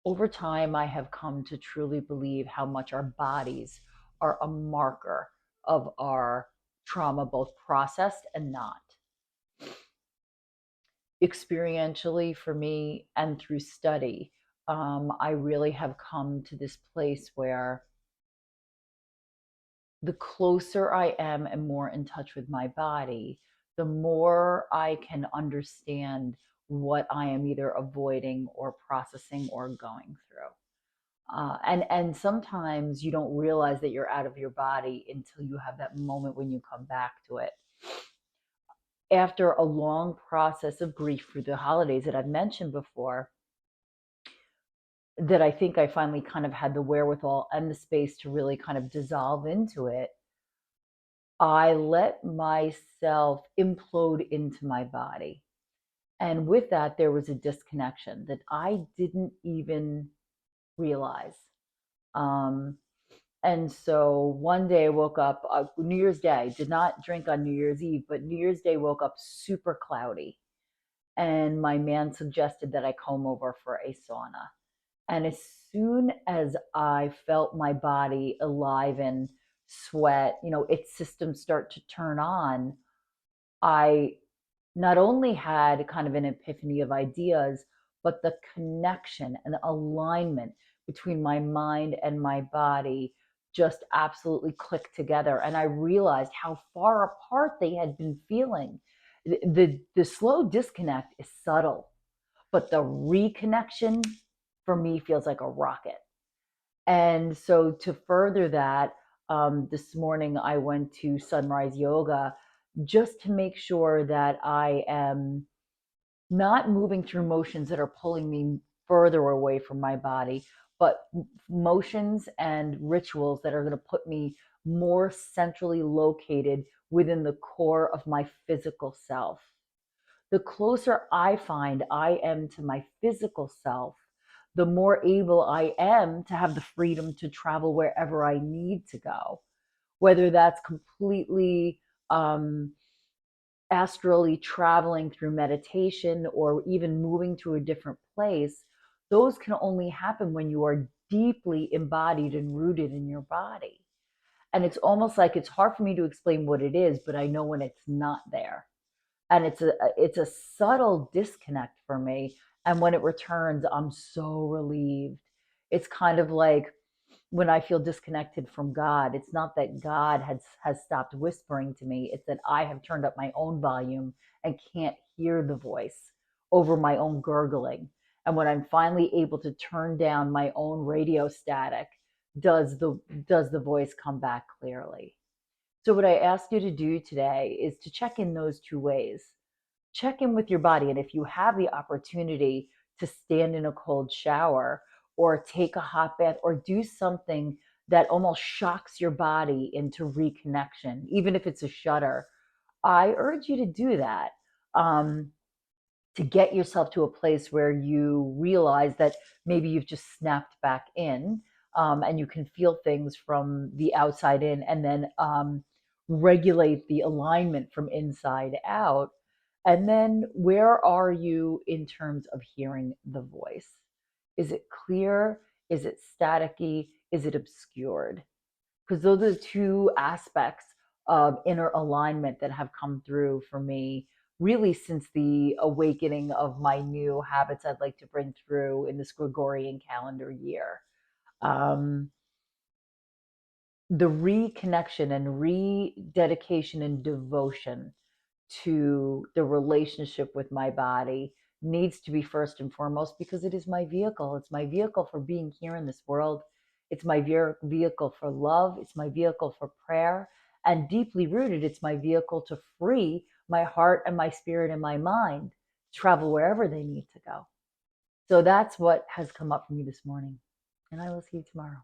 Over time, I have come to truly believe how much our bodies are a marker of our trauma, both processed and not. Experientially, for me, and through study, I really have come to this place where the closer I am and more in touch with my body, the more I can understand what I am either avoiding or processing or going through. And sometimes you don't realize that you're out of your body until you have that moment when you come back to it. After a long process of grief through the holidays that I've mentioned before, that I think I finally kind of had the wherewithal and the space to really kind of dissolve into it, I let myself implode into my body. And with that, there was a disconnection that I didn't even realize. Um, And so one day I woke up, New Year's Day, did not drink on New Year's Eve, but New Year's Day woke up super cloudy. And my man suggested that I come over for a sauna. And as soon as I felt my body alive and sweat, its systems start to turn on, I not only had kind of an epiphany of ideas, but the connection and alignment between my mind and my body just absolutely clicked together. And I realized how far apart they had been feeling. The slow disconnect is subtle, but the reconnection for me feels like a rocket. And so to further that, this morning I went to sunrise yoga just to make sure that I am not moving through motions that are pulling me further away from my body, but motions and rituals that are going to put me more centrally located within the core of my physical self. The closer I find I am to my physical self, the more able I am to have the freedom to travel wherever I need to go, whether that's completely astrally traveling through meditation or even moving to a different place. Those can only happen when you are deeply embodied and rooted in your body. And it's almost like it's hard for me to explain what it is, but I know when it's not there. And it's a subtle disconnect for me. And when it returns, I'm so relieved. It's kind of like when I feel disconnected from God. It's not that God has stopped whispering to me. It's that I have turned up my own volume and can't hear the voice over my own gurgling. And when I'm finally able to turn down my own radio static, does the voice come back clearly? So what I ask you to do today is to check in those two ways. Check in with your body. And if you have the opportunity to stand in a cold shower or take a hot bath or do something that almost shocks your body into reconnection, even if it's a shudder, I urge you to do that. Um, to get yourself to a place where you realize that maybe you've just snapped back in, and you can feel things from the outside in, and then regulate the alignment from inside out. And then where are you in terms of hearing the voice? Is it clear? Is it staticky? Is it obscured? Because those are the two aspects of inner alignment that have come through for me really since the awakening of my new habits I'd like to bring through in this Gregorian calendar year. Um, the reconnection and rededication and devotion to the relationship with my body needs to be first and foremost because it is my vehicle. It's my vehicle for being here in this world. It's my vehicle for love. It's my vehicle for prayer. And deeply rooted, it's my vehicle to free my heart and my spirit and my mind to travel wherever they need to go. So that's what has come up for me this morning. And I will see you tomorrow.